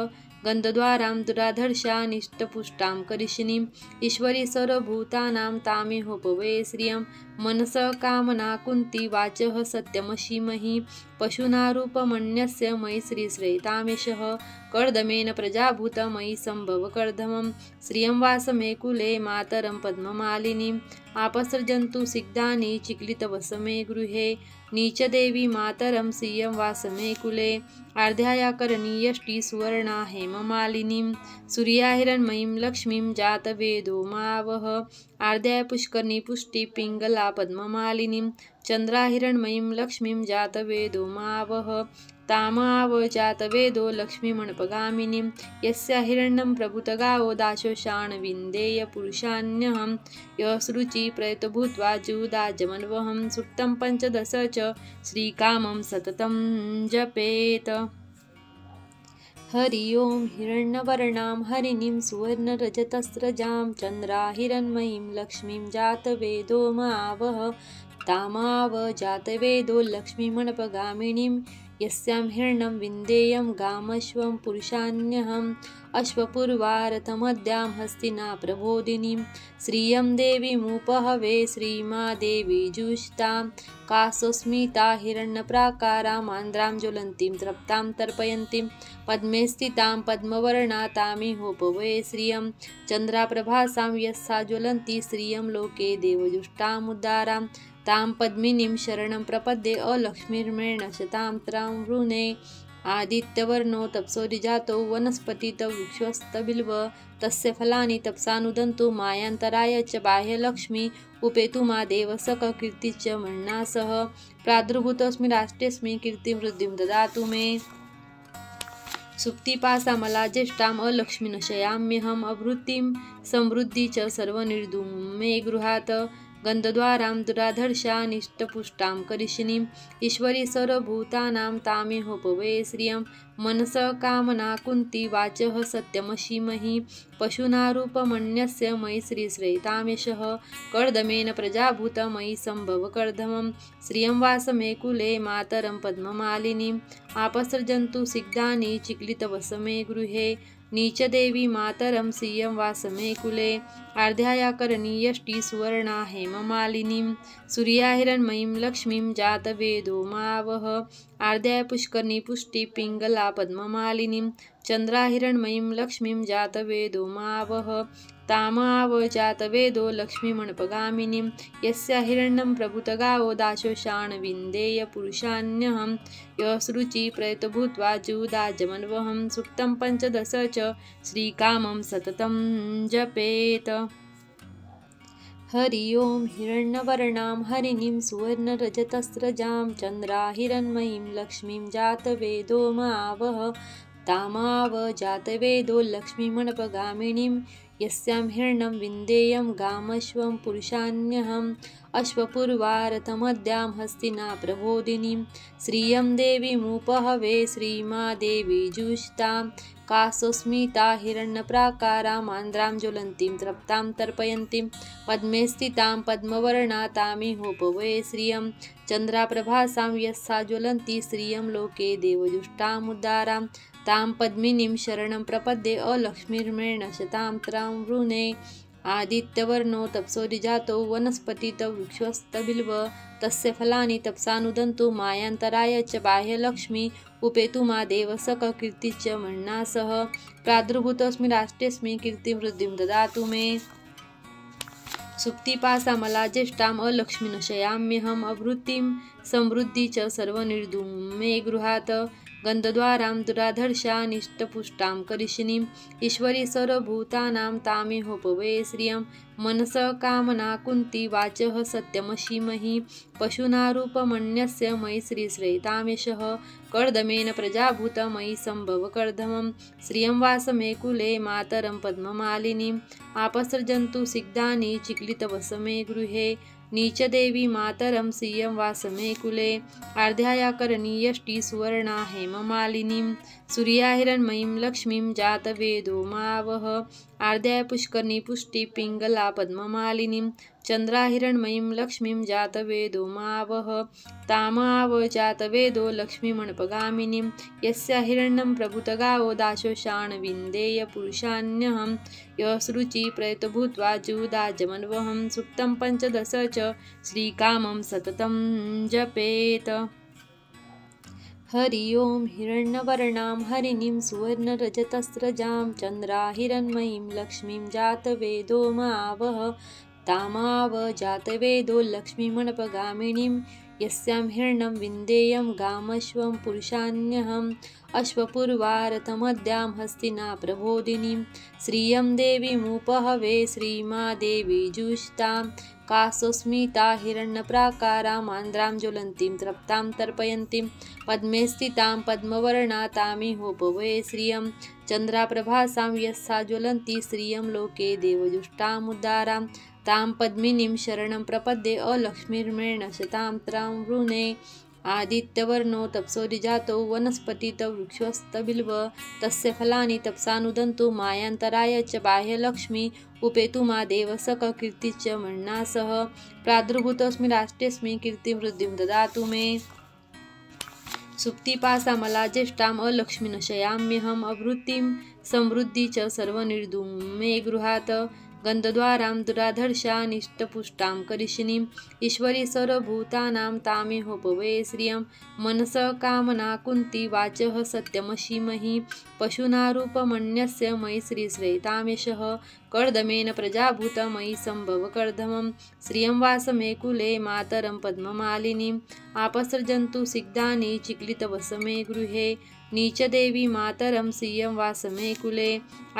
गन्धद्वारां दुराधर्षानिष्टपुष्टां करिष्णीं ईश्वरी सर्वभूतानां तामिहोपवे श्रियं मनसः कामना कुन्ती वाचः सत्यमशीमहि पशूनारूपमन्यस्य मयि श्रीश्रेतामेषः कर्दमेन प्रजाभूत मयि सम्भवकर्दमं श्रियं वासमे कुले मातरं पद्ममालिनीम् आपसर्जन्तु सिग्धानि चिक्लितवसमे गृहे नीचदेवी मातरं श्रियं वासमे कुले आर्ध्याया करणीयष्टि सुवर्णा हेममालिनीं सूर्याहिरण्मयीं लक्ष्मीं जातवेदो मावह आर्ध्याय पुष्करणी पुष्टि पिङ्गला पद्ममालिनीं चन्द्राहिरण्मयीं लक्ष्मीं जातवेदो मावह तामाव जातवेदो लक्ष्मीमणपगामिनीं यस्या हिरण्यं प्रभुतगावो दाशोषाण विन्देय पुरुषान्यहं यशरुचि प्रयतो भूत्वा जूदाजमन्वहं सुक्तं पञ्चदश च श्रीकामं सततं जपेत। हरि ओं हिरण्यवर्णां हरिणीं सुवर्णरजतस्रजां चन्द्राहिरण्मयीं लक्ष्मीं जातवेदो मावह तामाव जातवेदो लक्ष्मीमणपगामिनीं यस्यां हिरण्यं विन्देयं गामश्वं पुरुषान्यहम् अश्वपूर्वारथमद्यां हस्तिना प्रबोधिनीं श्रियं देवीमुपहवे श्रीमादेवी जुष्टां कासोस्मिता हिरण्यप्राकारामान्द्रां ज्वलन्तीं तृप्तां तर्पयन्तीं पद्मे स्थितां पद्मवर्णातामिहोपवे श्रियं चन्द्राप्रभासां यस्सा ज्वलन्ती श्रियं लोके देवजुष्टामुद्धारां तां पद्मिनीं शरणं प्रपद्ये अलक्ष्मीर्मेण शतां त्रां वृणे आदित्यवर्णो तपसोरिजातो वनस्पतितो वृक्षस्तबिल्व तस्य फलानि तपसानुदन्तु मायान्तराय च बाह्यलक्ष्मी उपेतु मा देव सककीर्तिश्च मन्ना सह प्रादुर्भूतोऽस्मि राष्ट्रेऽस्मि कीर्तिं वृद्धिं ददातु मे। सुप्तिपासामला ज्येष्ठाम् अलक्ष्मीनशयाम्यहम् अवृत्तिं समृद्धि च सर्वनिर्धूं मे गृहात् गन्धद्वारां दुराधर्षानिष्टपुष्टां करिष्णीं ईश्वरी सर्वभूतानां तामिहोपवे श्रियं मनसः कामना कुन्ती वाचः सत्यमशीमहि पशूनारूपमन्यस्य मयि श्रीश्रेतामेषः कर्दमेन प्रजाभूत मयि सम्भवकर्दमं श्रियं वासमे कुले मातरं पद्ममालिनीम् आपसर्जन्तु सिग्धानि चिक्लितवसमे गृहे नीचदेवी मातरं श्रियं वासमे कुले आर्ध्याया करणीयष्टि सुवर्णा हेममालिनीं सूर्याहिरण्मयीं लक्ष्मीं जातवेदो मावह आर्ध्याय पुष्करणी पुष्टि पिङ्गला पद्ममालिनीं चन्द्राहिरण्मयीं लक्ष्मीं जातवेदो मावह तामाव जातवेदो लक्ष्मीमणपगामिनीं यस्या हिरण्यं प्रभुतगावो दाशोषाण विन्देय पुरुषान्यहं यशरुचि प्रयतो भूत्वा जूदाजमन्वहं सुक्तं पञ्चदश च श्रीकामं सततं जपेत। हरि ओं हिरण्यवर्णां हरिणीं सुवर्णरजतस्रजां चन्द्राहिरण्मयीं लक्ष्मीं जातवेदो मावह तामाव जातवेदो लक्ष्मीमणपगामिनीं यस्यां हिरण्यं विन्देयं गामश्वं पुरुषान्यहम् अश्वपूर्वारतमद्यां हस्तिना प्रबोधिनीं श्रियं देवीमुपहवे श्रीमादेवी जुष्टां कासोस्मिता हिरण्यप्राकारामान्द्रां ज्वलन्तीं तृप्तां तर्पयन्तीं पद्मे स्थितां पद्मवर्णा तामिहोपवे श्रियं चन्द्राप्रभासां यस्सा ज्वलन्ती श्रियं लोके देवजुष्टामुद्धारां तां पद्मिनीं शरणं प्रपद्ये अलक्ष्मीर्मेण शतां त्रां वृणे आदित्यवर्णो तपसोरिजातो वनस्पतित वृक्षस्तबिल्व तस्य फलानि तपसानुदन्तु मायान्तराय च बाह्यलक्ष्मी उपेतु मा देव सककीर्तिश्च मन्ना सह प्रादुर्भूतोऽस्मि राष्ट्रेऽस्मि कीर्तिवृद्धिं ददातु मे सुप्तिपासामला ज्येष्ठाम् अलक्ष्मीनशयाम्यहम् अभृतिं समृद्धि च सर्वनिर्धूं मे गृहात् गन्धद्वारां दुराधर्षानिष्टपुष्टां करिशिनीम् ईश्वरी सर्वभूतानां तामिहोपवे श्रियं मनसः कामना कुन्ती वाचः सत्यमशीमहि पशूनारूपमन्यस्य मयि श्रीश्रेतामेशः कर्दमेन प्रजाभूत मयि सम्भवकर्दमं श्रियं वासमे कुले मातरं पद्ममालिनीम् आपसर्जन्तु सिग्धानि चिक्लितवसमे गृहे नीचदेवी मातरं श्रियं वासमे कुले आर्ध्याया करणीयष्टि सुवर्णा हेममालिनीं सूर्याहिरण्मयीं लक्ष्मीं जातवेदो मावह आर्ध्याय पुष्करणी पुष्टि पिङ्गला पद्ममालिनीं चन्द्राहिरण्मयीं लक्ष्मीं जातवेदो मावह तामाव जातवेदो लक्ष्मीमणपगामिनीं यस्या हिरण्यं प्रभुतगावो दाशोषाण विन्देय पुरुषान्यहं यशरुचि प्रयतभूत्वा जुदाजमन्वहं सुक्तं पञ्चदश च श्रीकामं सततं जपेत। हरि ओं हिरण्यवर्णां हरिणीं सुवर्णरजतस्रजां चन्द्राहिरण्मयीं लक्ष्मीं जातवेदो मावह तामाव जातवेदो लक्ष्मीमणपगामिनीं यस्यां हिरण्यं विन्देयं गामश्वं पुरुषान्यहम् अश्वपूर्वारतमद्यां हस्तिना प्रबोधिनीं श्रियं देवीमुपहवे श्रीमादेवी जुष्टां कासोस्मिता हिरण्यप्राकारामान्द्रां ज्वलन्तीं तृप्तां तर्पयन्तीं पद्मे स्थितां पद्मवर्णा तामिहोपवे श्रियं चन्द्राप्रभासां यस्सा ज्वलन्ती श्रियं लोके देवजुष्टामुद्धारां तां पद्मिनीं शरणं प्रपद्ये अलक्ष्मीर्मेण शतां त्रां वृणे आदित्यवर्णो तपसोरिजातो वनस्पतित वृक्षस्तबिल्व तस्य फलानि तपसानुदन्तु मायान्तराय च बाह्यलक्ष्मी उपेतु मा देव सककीर्तिश्च मन्ना सह प्रादुर्भूतोऽस्मि राष्ट्रेऽस्मि कीर्तिवृद्धिं ददातु मे सुप्तिपासामला ज्येष्ठाम् अलक्ष्मीनशयाम्यहम् अभृतिं समृद्धि च सर्वनिर्धूं मे गृहात् गन्धद्वारां दुराधर्षानिष्टपुष्टां करिशिनीम् ईश्वरी सर्वभूतानां तामिहोपवे श्रियं मनसः कामना कुन्ती वाचः सत्यमशीमहि पशूनारूपमन्यस्य मयि श्रीश्रेतामेशः कर्दमेन प्रजाभूत मयि सम्भवकर्दमं श्रियं वासमे कुले मातरं पद्ममालिनीम् आपसर्जन्तु सिग्धानि चिक्लितवसमे गृहे नीचदेवी मातरं श्रियं वासमे कुले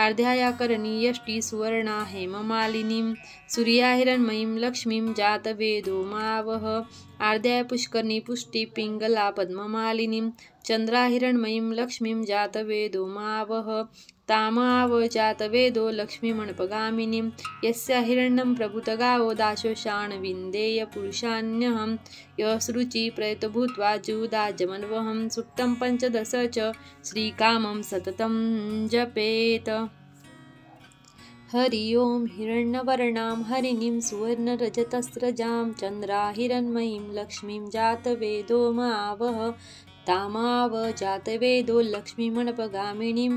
आर्ध्याया करणीयष्टि सुवर्णा हेममालिनीं सूर्याहिरण्मयीं लक्ष्मीं जातवेदो मावह आर्ध्याय पुष्करणी पुष्टि पिङ्गला पद्ममालिनीं चन्द्राहिरण्मयीं लक्ष्मीं जातवेदो मावह तामाव जातवेदो लक्ष्मीमणपगामिनीं यस्या हिरण्यं प्रभुतगावो दाशोषाण विन्देय पुरुषान्यहं यशरुचि प्रयतभूत्वा जुदाजमन्वहं सुक्तं पञ्चदश च श्रीकामं सततं जपेत। हरि ओं हिरण्यवर्णां हरिणीं सुवर्णरजतस्रजां चन्द्राहिरण्मयीं लक्ष्मीं जातवेदो मावह तामाव जातवेदो लक्ष्मीमणपगामिनीं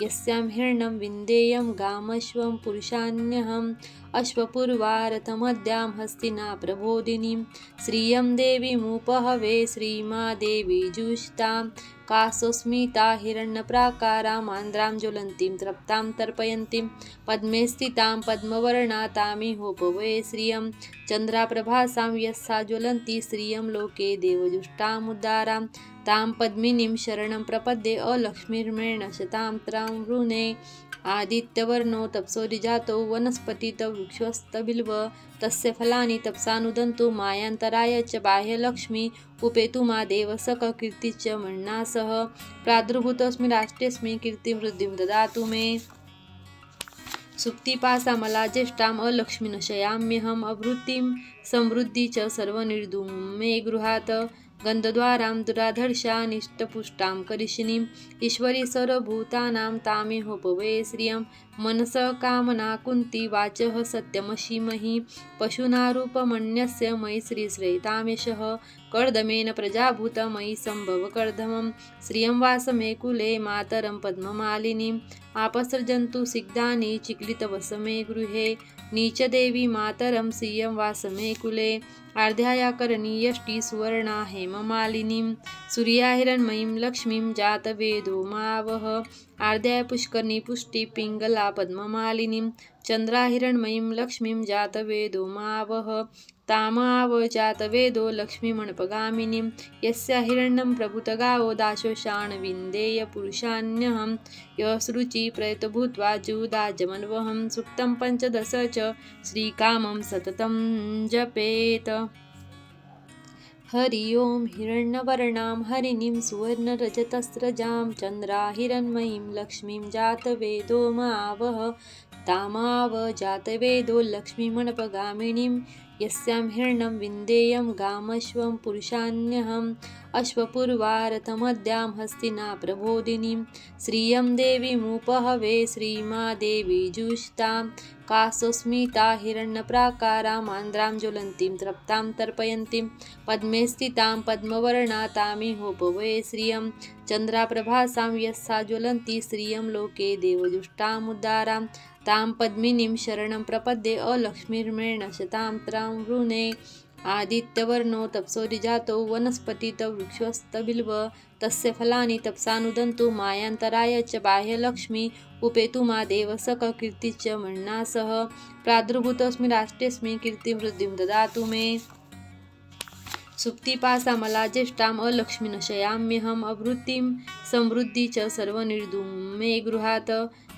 यस्यां हिरण्यं विन्देयं गामश्वं पुरुषान्यहम् अश्वपूर्वारतमद्यां हस्तिना प्रबोधिनीं श्रियं देवीमुपहवे श्रीमादेवी जुष्टां कासोस्मिता हिरण्यप्राकारामान्द्रां ज्वलन्तीं तृप्तां तर्पयन्तीं पद्मे स्थितां पद्मवर्णा तामिहोपवे श्रियं चन्द्राप्रभासां यस्सा ज्वलन्ती श्रियं लोके देवजुष्टामुद्धारां तां पद्मिनीं शरणं प्रपद्ये अलक्ष्मीर्मेण शतां त्रां वृणे आदित्यवर्णो तपसोरिजातो वनस्पतित वृक्षस्तबिल्व तस्य फलानि तपसानुदन्तु मायान्तराय च बाह्यलक्ष्मी उपेतु मा देव सककीर्तिश्च मन्ना सह प्रादुर्भूतोऽस्मि राष्ट्रेऽस्मि कीर्तिवृद्धिं ददातु मे सुप्तिपासामला ज्येष्ठाम् अलक्ष्मीन् शयाम्यहम् अवृत्तिं समृद्धि च सर्वनिर्धूं मे गृहात् गन्धद्वारां दुराधर्षानिष्टपुष्टां करिष्यिनीम् ईश्वरी सर्वभूतानां तामेहोपवे श्रियं मनसः कामना कुन्ती वाचः सत्यमशीमहि पशूनारूपमन्यस्य मयि श्रीश्रेतामेशः कर्दमेन प्रजाभूत मयि सम्भव कर्दमं श्रियं वासमे कुले मातरं पद्ममालिनीम् आपसर्जन्तु सिग्धानि चिक्लितवसमे गृहे नीचदेवी मातरं श्रियं वासमे कुले आर्ध्याया करणीयष्टि सुवर्णा हेममालिनीं सूर्याहिरण्मयीं लक्ष्मीं जातवेदो मावह आर्ध्याय पुष्करणी पुष्टि पिङ्गला पद्ममालिनीं चन्द्राहिरण्मयीं लक्ष्मीं जातवेदो मावह तामाव जातवेदो लक्ष्मीमणपगामिनीं यस्या हिरण्यं प्रभुतगावो दाशोषाण विन्देय पुरुषान्यहं यशरुचि प्रयतभूत्वा जुदाजमन्वहं सुक्तं पञ्चदश च श्रीकामं सततं जपेत। हरि ओं हिरण्यवर्णां हरिणीं सुवर्णरजतस्रजां चन्द्राहिरण्मयीं लक्ष्मीं जातवेदो मावह तामाव जातवेदो लक्ष्मीमणपगामिनीं यस्यां हिरण्यं विन्देयं गामश्वं पुरुषान्यहम् अश्वपूर्वारथमद्यां हस्तिना प्रबोधिनीं श्रियं देवीमुपहवे श्रीमादेवी जुष्टां कासोस्मिता हिरण्यप्राकारां आन्द्रां ज्वलन्तीं तृप्तां तर्पयन्तीं पद्मे स्थितां पद्मवर्णा तामिहोपवे श्रियं चन्द्राप्रभासां यस्सा ज्वलन्ती श्रियं लोके देवजुष्टामुद्धारां तां पद्मिनीं शरणं प्रपद्ये अलक्ष्मीर्मेण शतां त्रां वृणे आदित्यवर्णो तपसोरिजातो वनस्पतित वृक्षस्तबिल्व तस्य फलानि तपसानुदन्तु मायान्तराय च बाह्यलक्ष्मी उपेतु मा देव सककीर्ति च मन्ना सह प्रादुर्भूतोऽस्मि राष्ट्रेऽस्मि कीर्तिवृद्धिं ददातु मे। सुप्तिपासामला ज्येष्ठाम् अलक्ष्मीन् शयाम्यहम् अवृत्तिं समृद्धि च सर्वनिर्धूं मे गृहात्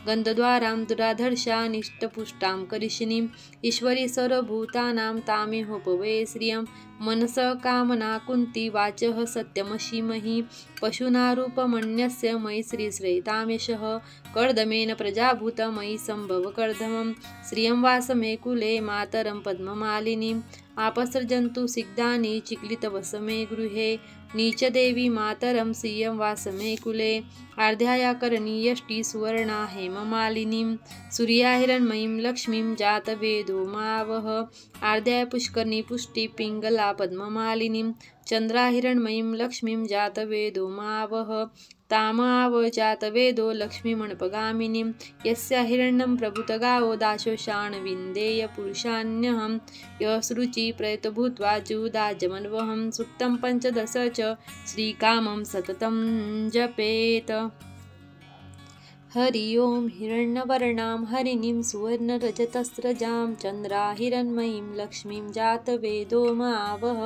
गन्धद्वारां दुराधर्षानिष्टपुष्टां करिष्यिनीम् ईश्वरी सर्वभूतानां तामेहोपवे श्रियं मनसः कामना कुन्ती वाचः सत्यमशीमहि पशूनारूपमन्यस्य मयि श्रीश्रेतामेशः कर्दमेन प्रजाभूत मयि सम्भव कर्दमं श्रियं वासमे कुले मातरं पद्ममालिनीम् आपसर्जन्तु सिग्धानि चिक्लितवसमे गृहे नीचदेवी मातरं श्रियं वासमे कुले आर्ध्याया करणीयष्टि सुवर्णा हेममालिनीं सूर्याहिरण्मयीं लक्ष्मीं जातवेदो मावह आर्ध्याय पुष्करणी पुष्टि पिङ्गला पद्ममालिनीं चन्द्राहिरण्मयीं लक्ष्मीं जातवेदो मावह तामाव जातवेदो लक्ष्मीमणपगामिनीं यस्या हिरण्यं प्रभुतगावो दाशोषाण विन्देय पुरुषान्यहं यशरुचि प्रयतभूत्वा जुदाजमन्वहं सुक्तं पञ्चदश च श्रीकामं सततं जपेत। हरि ओं हिरण्यवर्णां हरिणीं सुवर्णरजतस्रजां चन्द्राहिरण्मयीं लक्ष्मीं जातवेदो मावह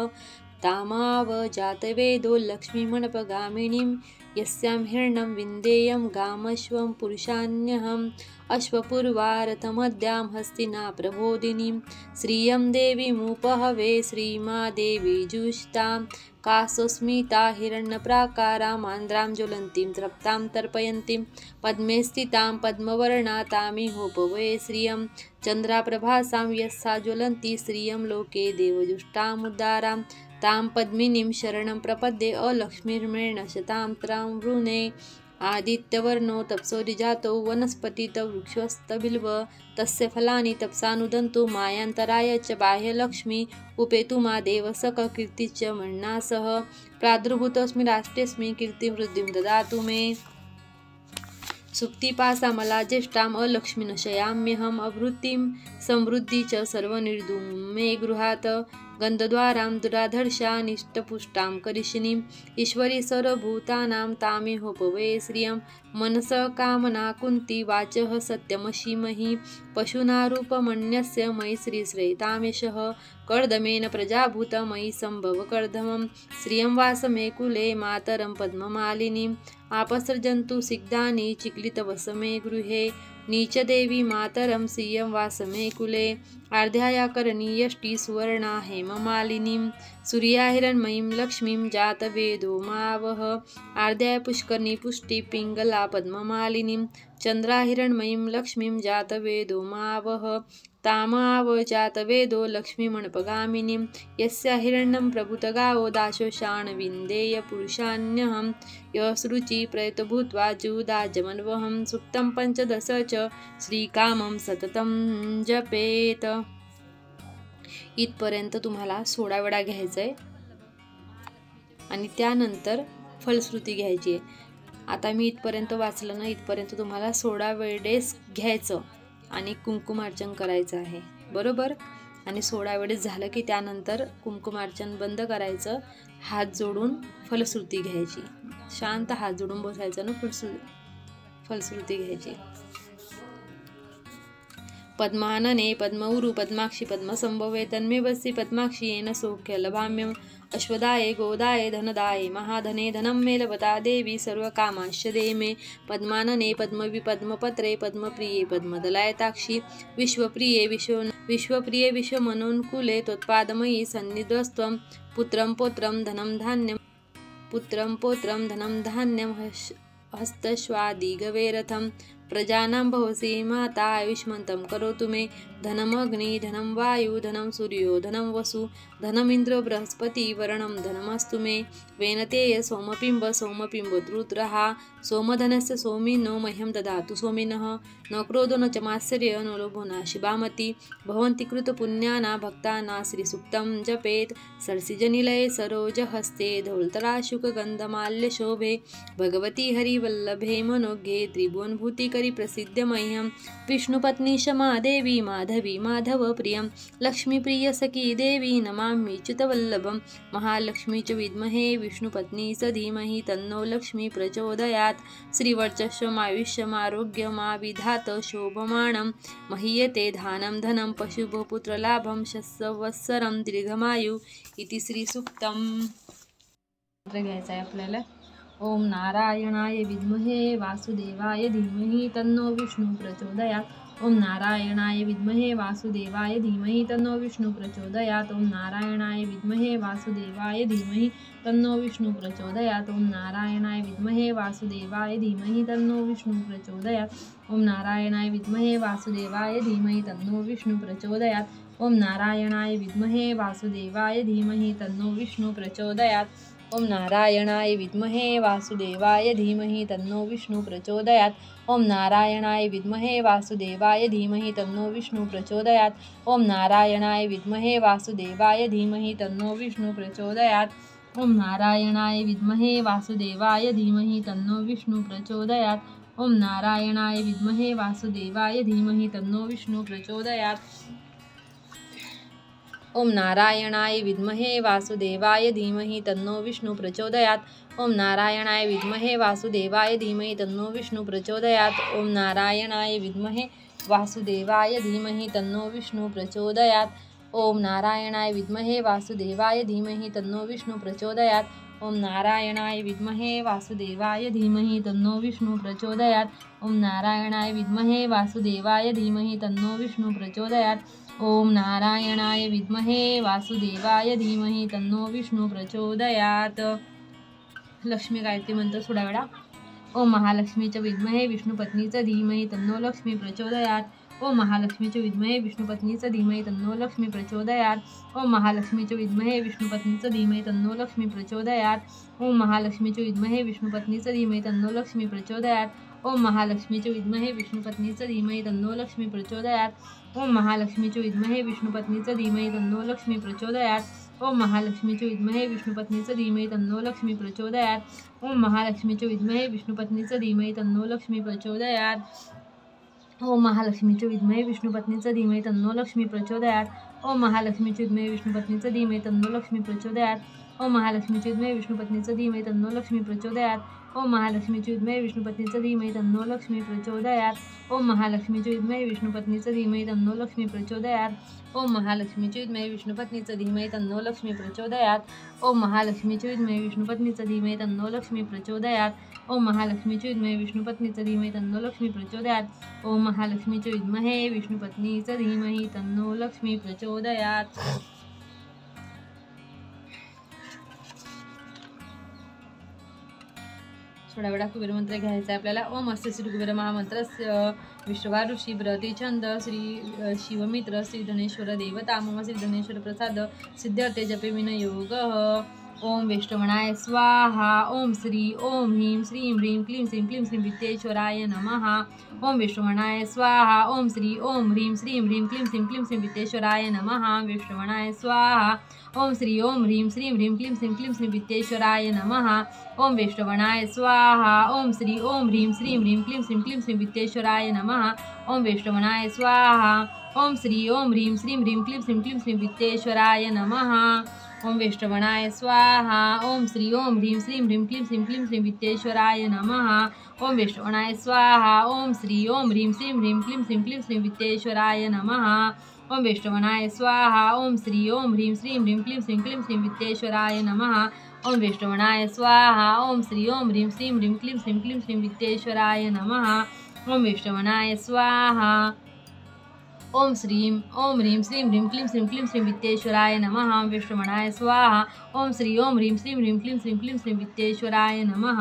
तामाव जातवेदो लक्ष्मीमणपगामिनीं यस्यां हिरण्यं विन्देयं गामश्वं पुरुषान्यहम् अश्वपूर्वारथमद्यां हस्तिना प्रबोधिनीं श्रियं देवीमुपहवे श्रीमादेवी जुष्टां कासोस्मिता हिरण्यप्राकारां आन्द्रां ज्वलन्तीं तृप्तां तर्पयन्तीं पद्मे स्थितां पद्मवर्णा तामिहोपवे श्रियं चन्द्राप्रभासां यस्सा ज्वलन्ती श्रियं लोके देवजुष्टामुद्धारां तां पद्मिनीं शरणं प्रपद्ये अलक्ष्मीर्मेण शतां त्रां वृणे आदित्यवर्णो तपसोरिजातो वनस्पतित वृक्षस्तबिल्व तस्य फलानि तपसानुदन्तु मायान्तराय च बाह्यलक्ष्मी उपेतु मा देव सककीर्ति च मन्ना सह प्रादुर्भूतोऽस्मि राष्ट्रेऽस्मि कीर्तिवृद्धिं ददातु मे। सुप्तिपासामला ज्येष्ठाम् अलक्ष्मीन् शयाम्यहम् अवृत्तिं समृद्धि च सर्वनिर्धूं मे गृहात् गन्धद्वारां दुराधर्षानिष्टपुष्टां करिष्यिनीम् ईश्वरी सर्वभूतानां तामेहोपवे श्रियं मनसः कामना कुन्ती वाचः सत्यमशीमहि पशूनारूपमन्यस्य मयि श्रीश्रेतामेशः कर्दमेन प्रजाभूत मयि सम्भव कर्दमं श्रियं वासमे कुले मातरं पद्ममालिनीम् आपसर्जन्तु सिग्धानि चिक्लितवसमे गृहे नीचदेवी मातरं सियं वासमे कुले अर्ध्याया करणी यष्टी सुवर्णा हेममालिनीं सूर्याहिरण्मयीं लक्ष्मीं जातवेदो मावह अर्ध्याय पुष्करणी पुष्टि पिंगला पद्ममालिनीं चंद्राहिरण्मयीं लक्ष्मीं जातवेदो मावह तामाव जातवेदो लक्ष्मीमणपगामिनीं यस्या हिरण्यं प्रभुतगावो दाशोषाण विन्देय पुरुषान्यहं यशरुचि प्रयतभूत्वा जुदाजमन्वहं सुक्तं पंचदश च श्रीकामं सततं जपेत। इथपर्यंत तुम्हाला 16 वेळा घ्यायचं आहे आणि त्यानंतर फलश्रुती घ्यायची आहे। आता मी इथपर्यंत वाचलं ना, इथपर्यंत तुम्हाला 16 वेळेस घ्यायचं आणि कुंकुमार्चन करायचं आहे, बरोबर। आणि 16 वेळेस झालं की त्यानंतर कुंकुमार्चन बंद करायचं, हात जोडून फलश्रुती घ्यायची, शांत हात जोडून बसायचं ना, फलश्रुती घ्यायची। पद्मानने पद्मौरु पद्माक्षी पद्मसंभवे तन्मे वसी पद्माक्षी येन सौख्य लभाम्यम अश्वदाये गोदाये धनदाये महाधने धनं मे लभता देवी सर्वकामांश्च दे मे। पद्मानने पद्मवि पद्मपत्रे पद्मप्रिये पद्मदलायताक्षी विश्वप्रिये विश्वमनोन्कुले त्वत्पादमयी सन्निधस्त्वं पुत्रं पौत्रं धनं धान्यं हस्तश्वादिगवेरथं प्रजानां भवसि माता आयुष्मन्तं करोतु मे। धनमग्नि धनं वायु धनं सूर्यो धनं वसु धनमिन्द्रो बृहस्पति वरणं धनमस्तु मे। वेनतेय सोमपिम्ब द्रुत्रः सोमधनस्य सोमिनो मह्यं ददातु सोमिनः। न क्रोधो न च मात्सर्य न लोभो न शिवामति भवन्ति कृतपुण्याना भक्ताना श्रीसूक्तं जपेत्। सरसिजनिलये सरोजहस्ते धौलतराशुकगन्धमाल्यशोभे भगवती हरिवल्लभे मनोज्ञे त्रिभुवनभूतिकरि प्रसिद्ध मह्यं। विष्णुपत्नी क्षमा देवी माधवी माधव प्रियं लक्ष्मीप्रिय सखी देवी नमामि च्युतवल्लभं। महालक्ष्मी च विद्महे विष्णुपत्नी च धीमहि तन्नो लक्ष्मी प्रचोदयात्। श्रीवर्चस्वमायुष्यमारोग्यमाविधात शोभमानं महीयते धानं धनं पशुभपुत्रलाभं शस्वत्सरं दीर्घमायु इति श्रीसूक्तम्। घ्यायचं आहे आपल्याला। ओम नारायणाय विद्महे वासुदेवाय धीमहि तन्नो विष्णु प्रचोदयात्। ओम नारायणाय विद्महे वासुदेवाय धीमहि तन्नो विष्णु प्रचोदयात्। ओम नारायणाय विद्महे वासुदेवाय धीमहि तन्नो विष्णु प्रचोदयात्। ओम नारायणाय विद्महे वासुदेवाय धीमहि तन्नो विष्णु प्रचोदयात्। ओम नारायणाय विद्महे वासुदेवाय धीमहि तन्नो विष्णु प्रचोदयात्। ओम नारायणाय विद्महे वासुदेवाय धीमहि तन्नो विष्णु प्रचोदयात्। ओम नारायणाय विद्महे वासुदेवाय धीमहि तन्नो विष्णु प्रचोदयात्। ओम नारायणाय विद्महे वासुदेवाय धीमहि तन्नो विष्णु प्रचोदयात्। ओम नारायणाय विद्महे वासुदेवाय धीमहि तन्नो विष्णु प्रचोदयात्। ओम नारायणाय विद्महे वासुदेवाय धीमहि तन्नो विष्णु प्रचोदयात्। ओम नारायणाय विद्महे वासुदेवाय धीमहि तन्नो विष्णु प्रचोदयात्। ओम नारायणाय विद्महे वासुदेवाय धीमहि तन्नो विष्णु प्रचोदयात्। ओम नारायणाय विद्महे वासुदेवाय धीमहि तन्नो विष्णु प्रचोदयात्। ओम नारायणाय विद्महे वासुदेवाय धीमहि तन्नो विष्णु प्रचोदयात्। ओम नारायणाय विद्महे वासुदेवाय धीमहि तन्नो विष्णु प्रचोदयात्। ओम नारायणाय विद्महे वासुदेवाय धीमहि तन्नो विष्णु प्रचोदयात्। ओम नारायणाय विद्महे वासुदेवाय धीमहि तन्नो विष्णु प्रचोदयात्। ओम नारायणाय विद्महे वासुदेवाय धीमहि तन्नो विष्णु प्रचोदयात्। लक्ष्मी गायत्री मंत्र 16 वेळा। ओम महालक्ष्मीच्या विद्महे विष्णुपत्नीचं धीमहि तन्नो लक्ष्मी प्रचोदयात्। ओम महालक्ष्मीच्या विद्महे विष्णुपत्नीचं धीमहि तन्नो लक्ष्मी प्रचोदयात्। ओम महालक्ष्मीच्या विद्महे विष्णुपत्नीचं धीमहि तन्नो लक्ष्मी प्रचोदयात्। ओम महालक्ष्मीच्या विद्महे विष्णुपत्नीचं धीमहि तन्नो लक्ष्मी प्रचोदयात्। ओम महालक्ष्मीच्या विद्महे विष्णुपत्नीचं धीमहि तन्नो लक्ष्मी प्रचोदयात्। ओम महालक्ष्मीच्या विद्महे विष्णुपत्नीचं धीमहि तन्नो लक्ष्मी प्रचोदयात्। ओम महालक्ष्मीच्या विद्महे विष्णुपत्नीचं धीमहि तन्नो लक्ष्मी प्रचोदयात्। ओम महालक्ष्मीच्या विद्महे विष्णुपत्नीचं धीमहि तन्नो लक्ष्मी प्रचोदयात्। ओम महालक्ष्मीच्या विद्महे विष्णुपत्नीचं धीमहि तन्नो लक्ष्मी प्रचोदयात्। ओम महालक्ष्मीच्या विद्महे विष्णुपत्नीचं धीमहि तन्नो लक्ष्मी प्रचोदयात्। ओम महालक्ष्मीच्या विद्महे विष्णुपत्नीचं धीमहि तन्नो लक्ष्मी प्रचोदयात्। ओम महालक्ष्मीच्या विद्महे विष्णुपत्नीचं धीमहि तन्नो लक्ष्मी प्रचोदयात्। ओम महालक्ष्मीच्या विद्महे विष्णुपत्नीचं धीमहि तन्नो लक्ष्मी प्रचोदयात्। ओम महालक्ष्मीच्या विद्महे विष्णुपत्नीचं धीमहि तन्नो लक्ष्मी प्रचोदयात्। ओम महालक्ष्मीच्या विद्महे विष्णुपत्नीचं धीमहि तन्नो लक्ष्मी प्रचोदयात्। ओम महालक्ष्मीचे विद्महे विष्णुपत्नीचं धीमहि तन्नो लक्ष्मी प्रचोदयात्। ओम महालक्ष्मीचे विद्महे विष्णुपत्नीचं धीमहि तन्नो लक्ष्मी प्रचोदयात्। थोडा वेळा कुबेर मंत्र घ्यायचा आहे आपल्याला। ओम अस्य श्री कुबेर महामंत्रस्य विश्ववा ऋषी ब्रती छंद श्री शिवमित्र श्री धनेश्वर देवता मम श्री धनेश्वर प्रसाद सिद्ध्यर्थे जपे विनियोगः। ओम वैष्णवनाय स्वाहा। ओम श्री ओम ह्रीं श्रीं ह्रीं क्लीं श्रीं वित्तेश्वराय नमः। ओम वैष्णवनाय स्वाहा। ओम श्री ओम ह्रीं श्रीं ह्रीं क्लीं श्रीं वित्तेश्वराय नमः। वैष्णवनाय स्वाहा। ओम श्री ओम ह्रीं श्रीं ह्रीं क्लीं श्रीं वित्तेश्वराय नमः। ओम वैष्णवनाय स्वाहा। ओम श्री ओम ह्रीं श्रीं ह्रीं क्लीं श्रीं वित्तेश्वराय नमः। ओम वैष्णवनाय स्वाहा। ओम श्री ओम ह्रीं श्रीं ह्रीं क्लीं श्रीं वित्तेश्वराय नमः। ओम वैष्णवनाय स्वाहा। ओम श्री ओम ह्रीं श्रीं ह्रीं क्लीं श्रीं वित्तेश्वराय नमः। ओम वैष्णवनाय स्वाहा। ओम श्री ओम ह्रीं श्रीं ह्रीं क्लीं श्रीं वित्तेश्वराय नमः। ओम वैष्णवनाय स्वाहा। ओम श्री ओम ह्रीं श्रीं ह्रीं क्लीं श्रीं वित्तेश्वराय नमः। ओम वैष्णवनाय स्वाहा। ओम श्री ओम ह्रीं श्रीं ह्रीं क्लीं श्रीं वित्तेश्वराय नमः। ओम वैष्णवनाय स्वाहा। ओम श्रीं ओम ह्रीं श्रीं ह्रीं क्लीं श्रीं वित्तेश्वराय नमः। वैष्णवनाय स्वाहा। ओम श्री ओम ह्रीं श्रीं ह्रीं क्लीं श्रीं वित्तेश्वराय नमः।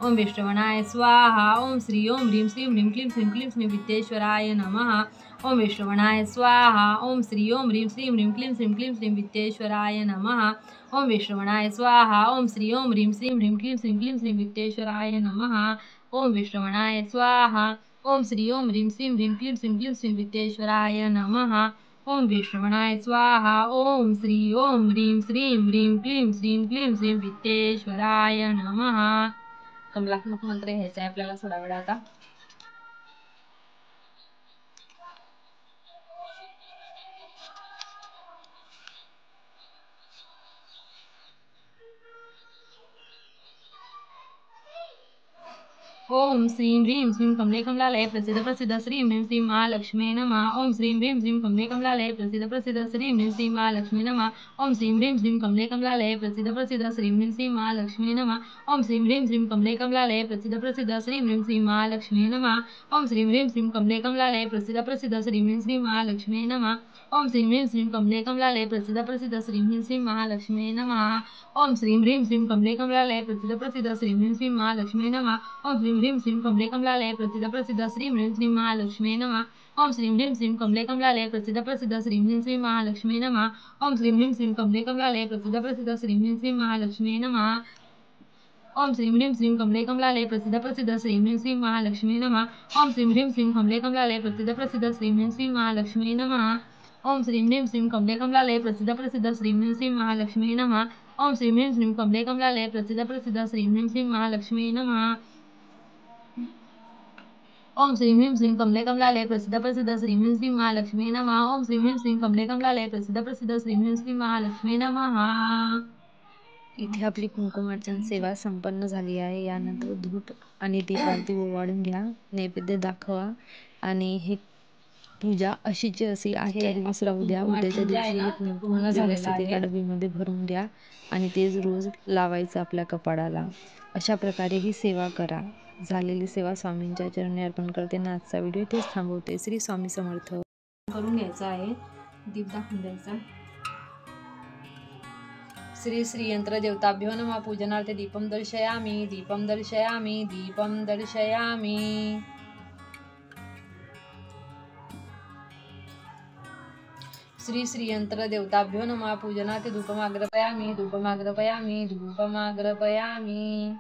ओम वैष्णवनाय स्वाहा। ओम श्री ओम ह्रीं श्रीं ह्रीं क्लीं श्रीं वित्तेश्वराय नमः। ओम वैष्णवनाय स्वाहा। ओम श्री ओम ह्रीं श्रीं ह्रीं क्लीं श्रीं वित्तेश्वराय नमः। ओम वैष्णवनाय स्वाहा। ओम श्री ओम ह्रीं श्रीं ह्रीं क्लीं श्रीं वित्तेश्वराय नमः। ओम वैष्णवनाय स्वाहा। ओम श्री ओम ह्रीं श्रीं ह्रीं क्लीं श्रीं वित्तेश्वराय नमः। ओम वैष्णवनाय स्वाहा। ओम श्री ओम ह्रीं श्रीं ह्रीं क्लीं श्रीं वित्तेश्वराय नमः। कमलात्मक मंत्र घ्यायचा आहे आपल्याला थोडा वेळ आता। ओम श्रीं ह्रीं श्रीं कमले कमलालय प्रसिद्ध श्रीं ह्रीं श्रीं महालक्ष्मी नमः। ओम श्रीं ह्रीं श्रीं कमले कमलालय प्रसिद्ध श्रीं ह्रीं श्रीं महालक्ष्मी नमः। ओम श्रीं ह्रीं श्रीं कमले कमलालय प्रसिद्ध श्रीं ह्रीं श्रीं महालक्ष्मी नमः। ओम श्रीं ह्रीं श्रीं कमले कमलालय प्रसिद्ध श्रीं ह्रीं श्रीं महालक्ष्मी नमः। ओम श्रीं ह्रीं श्रीं कमले कमलालय प्रसिद्ध श्रीं ह्रीं श्रीं महालक्ष्मी नमः। ओम श्रीं ह्रीं श्रीं कमले कमलालय प्रसिद्ध श्रीं ह्रीं श्रीं महालक्ष्मी नमः। ओम श्रीं ह्रीं श्रीं कमले कमलालय प्रसिद्ध श्रीं ह्रीं श्रीं महालक्ष्मी नमः। ओम श्रीं ह्रीं श्रीं कमले कमलालय प्रसिद्ध श्रीं ह्रीं श्रीं महालक्ष्मी नमः। ओम श्रीं ह्रीं श्रीं कमले कमलालय प्रसिद्ध श्रीं ह्रीं श्रीं महालक्ष्मी नमः। ओम श्रीं ह्रीं श्रीं कमले कमलालय प्रसिद्ध श्रीं ह्रीं श्रीं महालक्ष्मी नमः। ओम श्रीं ह्रीं श्रीं कमले कमलालय प्रसिद्ध श्रीं ह्रीं श्रीं महालक्ष्मी नमः। ओम श्रीं ह्रीं श्रीं कमले कमलालय प्रसिद्ध श्रीं ह्रीं श्रीं महालक्ष्मी नमः। ओम श्रीं ह्रीं श्रीं कमले कमलालय प्रसिद्ध श्रीं ह्रीं श्रीं महालक्ष्मी नमः। ओम श्रीं ह्रीं श्रीं कमले कमलालय प्रसिद्ध श्रीं ह्रीं श्रीं महालक्ष्मी नमः। ओम श्रीं ह्रीं श्रीं कमले कमलालय प्रसिद्ध श्रीं ह्रीं श्रीं महालक्ष्मी नमः। ओम श्रीं ह्रीं श्रीं कमले कमलालय प्रसिद्ध श्रीं ह्रीं श्रीं महालक्ष्मी नमः। इथे आपली कुंकुमार्चन सेवा संपन्न झाली आहे। यानंतर धूप आणि दीपावती ओवाळून घ्या, नैवेद्य दाखवा आणि हे पूजा अशीची अशी आहे दिवस राहू द्या। उद्याच्या दिवशी पूर्ण झालं असते ते डबीमध्ये भरून द्या आणि तेच रोज लावायचं आपल्या कपाळाला। अशा प्रकारे ही सेवा करा। झालेली सेवा स्वामींच्या चरणी अर्पण करते ना आजचा व्हिडिओ इथेच थांबवते। श्री स्वामी समर्थ करून घ्यायचा आहे, दीप दाखवून द्यायचा। श्री श्री यंत्र देवताभ्यो नमः। पूजनार्थे दीपम दर्शयामि दीपम दर्शयामि दीपम दर्शयामि। श्री श्री यंत्र देवताभ्यो नमः। पूजनार्थे धूपमाग्रपयामि धूपमाग्रपयामि धूपमाग्रपयामि।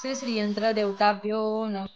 श्री श्री यंत्र देवताभ्यो नमः।